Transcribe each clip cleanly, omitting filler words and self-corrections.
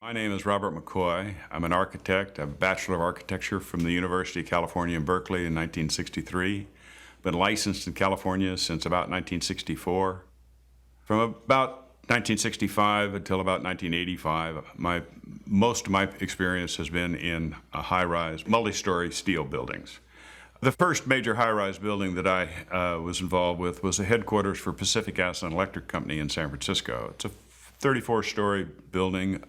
My name is Robert McCoy. I'm an architect. I have a Bachelor of Architecture from the University of California in Berkeley in 1963. Been licensed in California since about 1964. From about 1965 until about 1985, most of my experience has been in high-rise, multi-story steel buildings. The first major high-rise building that I was involved with was the headquarters for Pacific Gas and Electric Company in San Francisco. It's a 34-story building,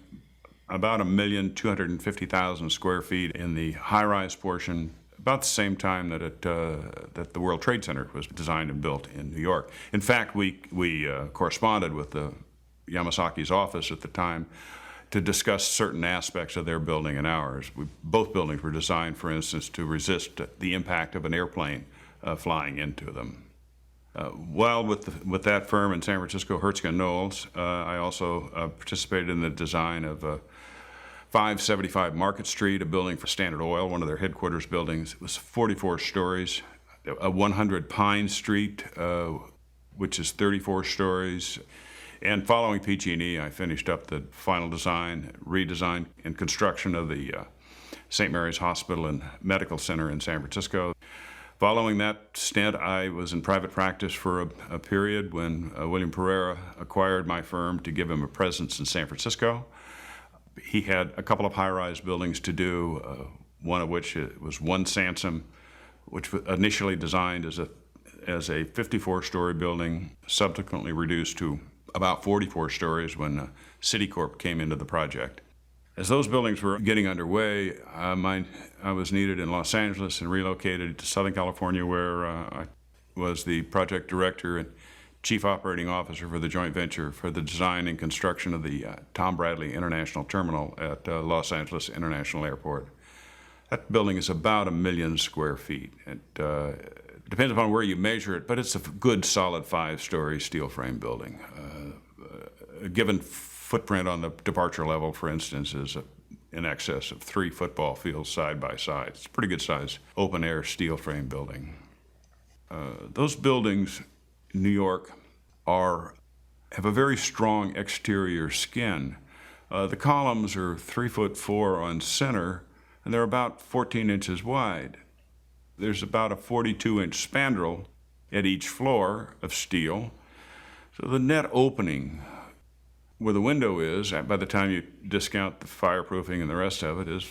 about 1,250,000 square feet in the high-rise portion, about the same time that that the World Trade Center was designed and built in New York. In fact, we corresponded with the Yamasaki's office at the time to discuss certain aspects of their building and ours. Both buildings were designed, for instance, to resist the impact of an airplane flying into them. While with that firm in San Francisco, Hertzka Knowles, I also participated in the design of 575 Market Street, a building for Standard Oil, one of their headquarters buildings. It was 44 stories. 100 Pine Street, which is 34 stories. And following PG&E, I finished up the final design, redesign, and construction of the St. Mary's Hospital and Medical Center in San Francisco. Following that stint, I was in private practice for a period when William Pereira acquired my firm to give him a presence in San Francisco. He had a couple of high-rise buildings to do, one of which was One Sansom, which was initially designed as a 54-story building, subsequently reduced to about 44 stories when Citicorp came into the project. As those buildings were getting underway, I was needed in Los Angeles and relocated to Southern California, where I was the project director and chief operating officer for the joint venture for the design and construction of the Tom Bradley International Terminal at Los Angeles International Airport. That building is about 1 million square feet. It depends upon where you measure it, but it's a good, solid 5-story steel frame building. A given footprint on the departure level, for instance, is in excess of 3 football fields side by side. It's a pretty good size open-air steel frame building. Those buildings in New York have a very strong exterior skin. The columns are 3'4" on center, and they're about 14 inches wide. There's about a 42-inch spandrel at each floor of steel. So the net opening where the window is, by the time you discount the fireproofing and the rest of it, is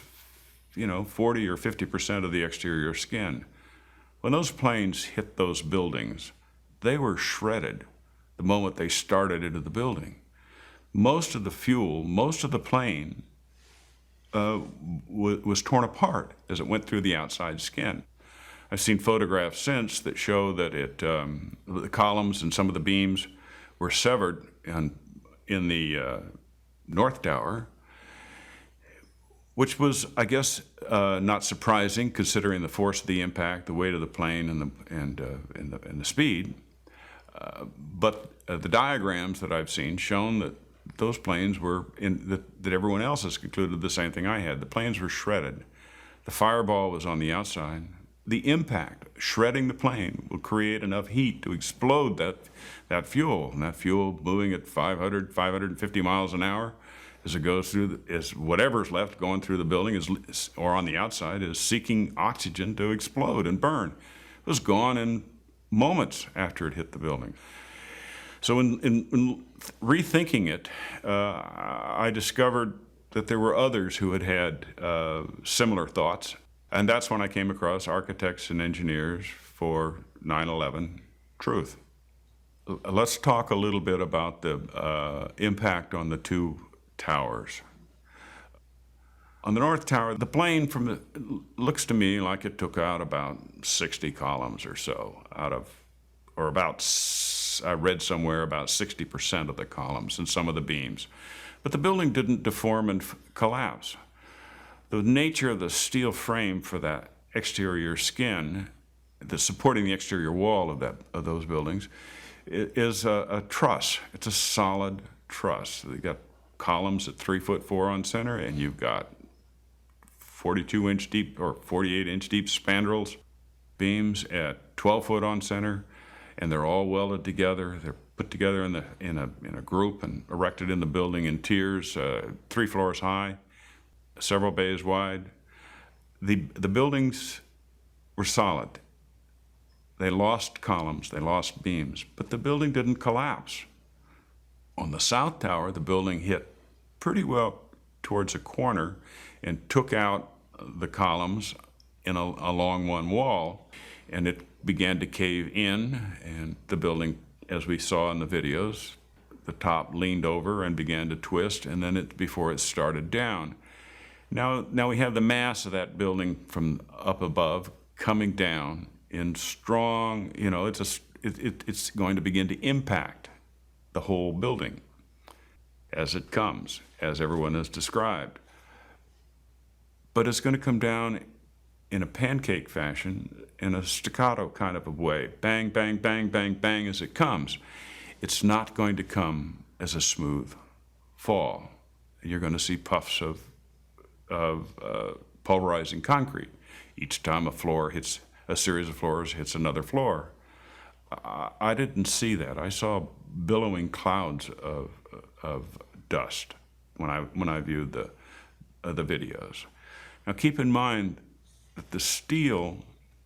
40 or 50% of the exterior skin. When those planes hit those buildings, they were shredded the moment they started into the building. Most of the fuel, most of the plane was torn apart as it went through the outside skin. I've seen photographs since that show that the columns and some of the beams were severed in the North Tower, which was, I guess, not surprising considering the force of the impact, the weight of the plane, and the speed. But the diagrams that I've seen shown that those planes were that everyone else has concluded the same thing I had. The planes were shredded. The fireball was on the outside. The impact, shredding the plane, will create enough heat to explode that fuel. And that fuel moving at 550 miles an hour as it goes through, as whatever's left going through the building or on the outside is seeking oxygen to explode and burn. It was gone in moments after it hit the building. So in rethinking it, I discovered that there were others who had similar thoughts. And that's when I came across Architects and Engineers for 9/11 Truth. Let's talk a little bit about the impact on the 2 towers. On the North Tower, the plane looks to me like it took out about 60 columns or so I read somewhere about 60% of the columns and some of the beams. But the building didn't deform and collapse. The nature of the steel frame for that exterior skin, supporting the exterior wall of those buildings, is a truss. It's a solid truss. You've got columns at 3'4" on center, and you've got 42-inch deep or 48-inch deep spandrels, beams at 12 foot on center, and they're all welded together. They're put together in a group and erected in the building in tiers, 3 floors high, several bays wide. The buildings were solid. They lost columns, they lost beams, but the building didn't collapse. On the south tower, the building hit pretty well towards a corner and took out the columns along one wall, and it began to cave in, and the building, as we saw in the videos, the top leaned over and began to twist, and then before it started down. Now we have the mass of that building from up above coming down in strong, it's going to begin to impact the whole building as it comes, as everyone has described. But it's going to come down in a pancake fashion, in a staccato kind of a way. Bang, bang, bang, bang, bang as it comes. It's not going to come as a smooth fall. You're going to see puffs of pulverizing concrete. Each time a series of floors hits another floor. I didn't see that. I saw billowing clouds of dust when I viewed the videos. Now keep in mind that the steel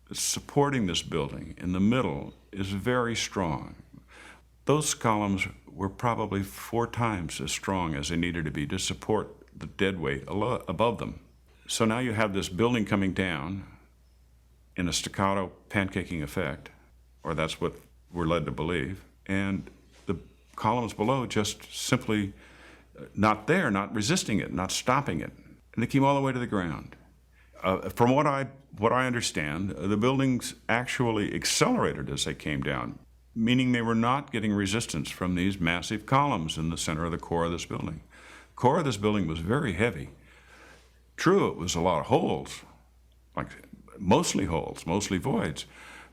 that's supporting this building in the middle is very strong. Those columns were probably 4 times as strong as they needed to be to support the dead weight above them. So now you have this building coming down in a staccato pancaking effect, or that's what we're led to believe, and the columns below just simply not there, not resisting it, not stopping it, and they came all the way to the ground. From what I understand, the buildings actually accelerated as they came down, meaning they were not getting resistance from these massive columns in the center of the core of this building. The core of this building was very heavy. True, it was a lot of holes, mostly voids,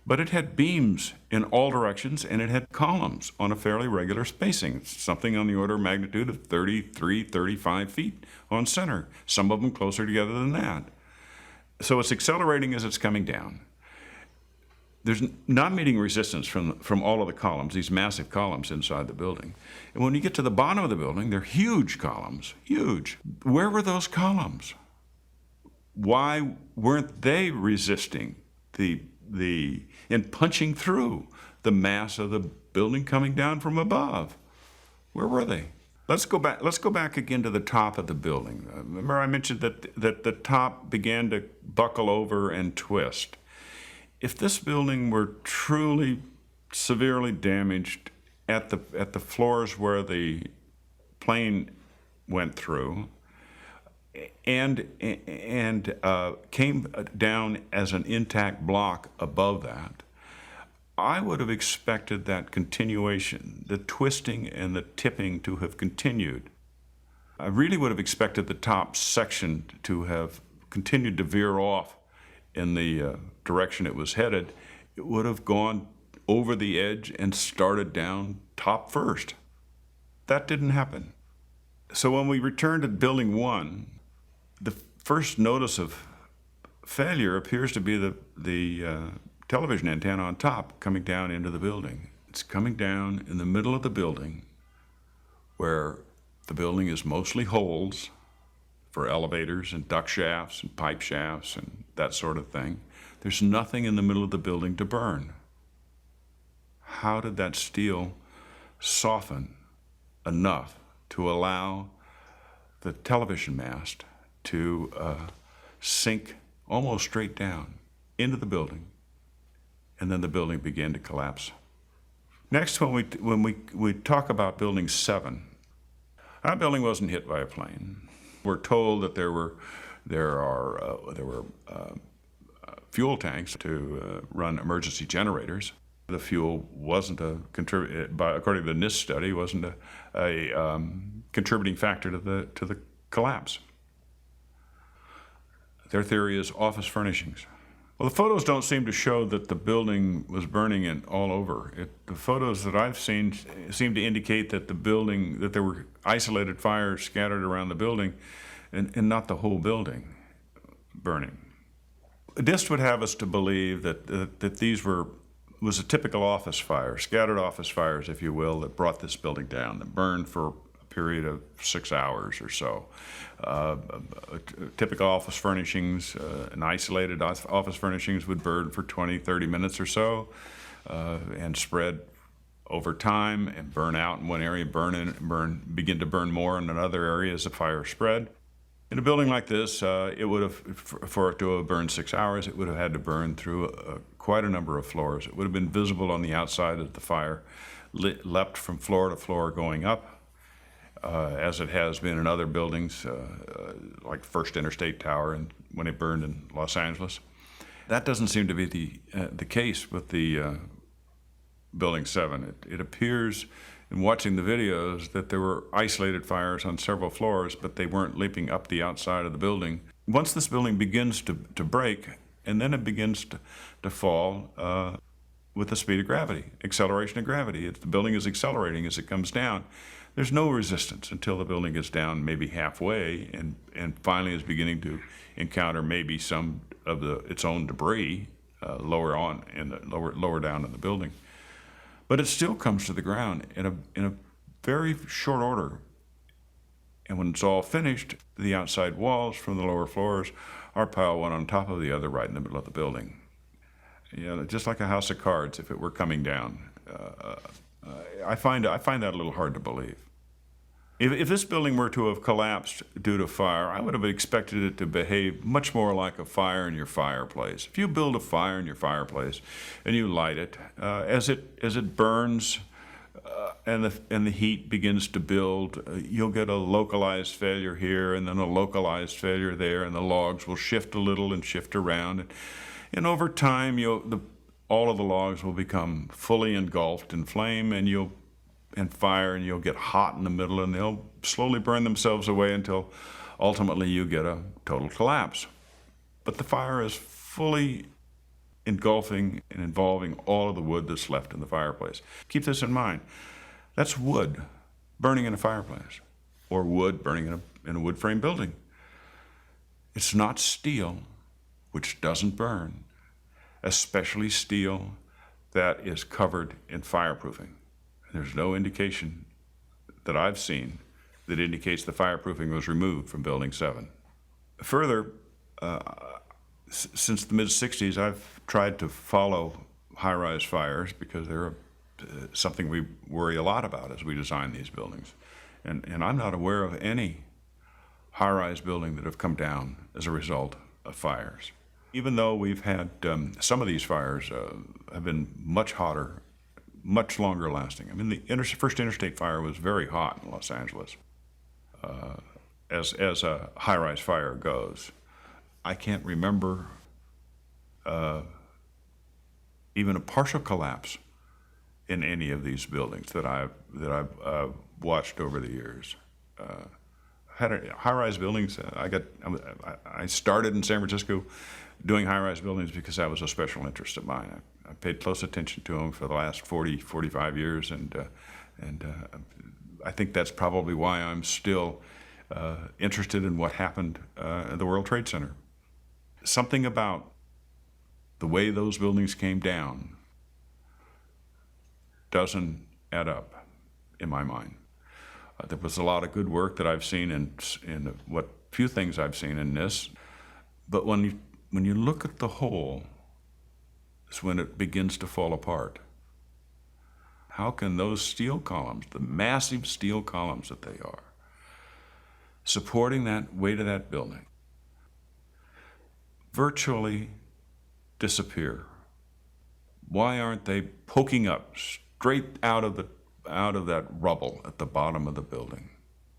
but it had beams in all directions, and it had columns on a fairly regular spacing, something on the order of magnitude of 33, 35 feet on center, some of them closer together than that. So it's accelerating as it's coming down. There's not meeting resistance from all of the columns, these massive columns inside the building. And when you get to the bottom of the building, they're huge columns, huge. Where were those columns? Why weren't they resisting and punching through the mass of the building coming down from above? Where were they? Let's go back again to the top of the building. Remember I mentioned that the top began to buckle over and twist. If this building were truly severely damaged at the floors where the plane went through, and came down as an intact block above that, I would have expected that continuation, the twisting and the tipping to have continued. I really would have expected the top section to have continued to veer off in the direction it was headed. It would have gone over the edge and started down top first. That didn't happen. So when we returned to building 1, the first notice of failure appears to be the television antenna on top coming down into the building. It's coming down in the middle of the building where the building is mostly holes for elevators and duct shafts and pipe shafts and that sort of thing. There's nothing in the middle of the building to burn. How did that steel soften enough to allow the television mast to sink almost straight down into the building, and then the building began to collapse? Next, when we talk about building 7, our building wasn't hit by a plane. We're told that there were fuel tanks to run emergency generators. The fuel wasn't according to the NIST study, wasn't a contributing factor to the collapse. Their theory is office furnishings. Well, the photos don't seem to show that the building was burning all over. The photos that I've seen seem to indicate that that there were isolated fires scattered around the building and not the whole building burning. NIST would have us to believe that these were was a typical office fire, scattered office fires, if you will, that brought this building down, that burned for a period of 6 hours or so. Typical office furnishings and isolated office furnishings would burn for 20, 30 minutes or so and spread over time and burn out in one area, begin to burn more in another area as the fire spread. In a building like this, it would have, for it to have burned 6 hours, it would have had to burn through quite a number of floors. It would have been visible on the outside as the fire leapt from floor to floor going up, as it has been in other buildings, like First Interstate Tower and when it burned in Los Angeles. That doesn't seem to be the case with the Building 7. It appears in watching the videos that there were isolated fires on several floors, but they weren't leaping up the outside of the building. Once this building begins to break, and then it begins to fall with the speed of gravity, acceleration of gravity. The building is accelerating as it comes down. There's no resistance until the building gets down maybe halfway and finally is beginning to encounter maybe some of its own debris lower down in the building. But it still comes to the ground in a very short order. And when it's all finished, the outside walls from the lower floors are piled one on top of the other right in the middle of the building. Just like a house of cards if it were coming down. I find that a little hard to believe. If this building were to have collapsed due to fire, I would have expected it to behave much more like a fire in your fireplace. If you build a fire in your fireplace and you light it, as it burns and the heat begins to build, you'll get a localized failure here and then a localized failure there, and the logs will shift a little and shift around, and over time all of the logs will become fully engulfed in flame and fire, and you'll get hot in the middle, and they'll slowly burn themselves away until ultimately you get a total collapse. But the fire is fully engulfing and involving all of the wood that's left in the fireplace. Keep this in mind. That's wood burning in a fireplace, or wood burning in a wood frame building. It's not steel, which doesn't burn, especially steel that is covered in fireproofing. There's no indication that I've seen that indicates the fireproofing was removed from Building 7. Further, since the mid-'60s, I've tried to follow high-rise fires because they're something we worry a lot about as we design these buildings. And I'm not aware of any high-rise building that have come down as a result of fires. Even though we've had some of these fires have been much hotter, much longer lasting. I mean, the first interstate fire was very hot in Los Angeles, as a high-rise fire goes. I can't remember even a partial collapse in any of these buildings that I've watched over the years. High-rise buildings. I started in San Francisco doing high-rise buildings because that was a special interest of mine. I paid close attention to them for the last 40, 45 years, and I think that's probably why I'm still interested in what happened at the World Trade Center. Something about the way those buildings came down doesn't add up in my mind. There was a lot of good work that I've seen in what few things I've seen in this, but when you look at the whole, it's when it begins to fall apart. How can those steel columns, the massive steel columns that they are, supporting that weight of that building, virtually disappear? Why aren't they poking up straight out of that rubble at the bottom of the building?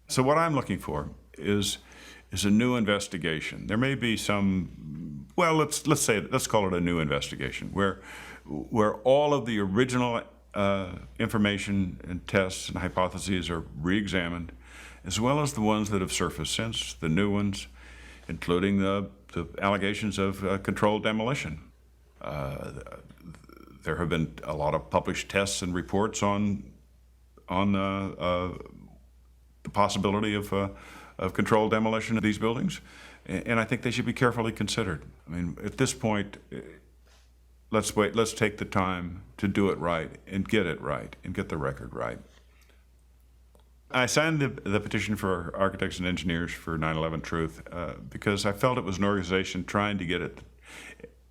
So what I'm looking for is a new investigation. There may be some, well, let's call it a new investigation where all of the original information and tests and hypotheses are re-examined, as well as the ones that have surfaced since, the new ones, including the allegations of controlled demolition. There have been a lot of published tests and reports on the possibility of controlled demolition of these buildings, and I think they should be carefully considered. I mean, at this point, let's wait, let's take the time to do it right and get the record right. I signed the petition for architects and engineers for 9/11 Truth because I felt it was an organization trying to get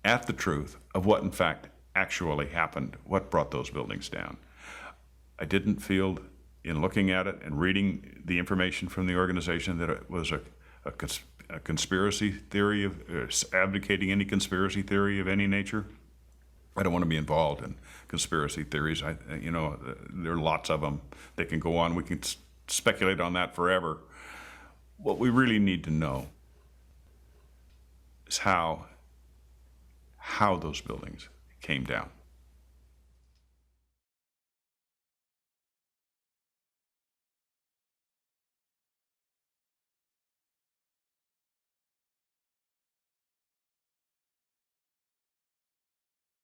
at the truth of what in fact actually happened, what brought those buildings down. I didn't feel, in looking at it and reading the information from the organization, that it was a conspiracy theory of advocating any conspiracy theory of any nature. I don't want to be involved in conspiracy theories. There are lots of them. They can go on. We can speculate on that forever. What we really need to know is how those buildings came down.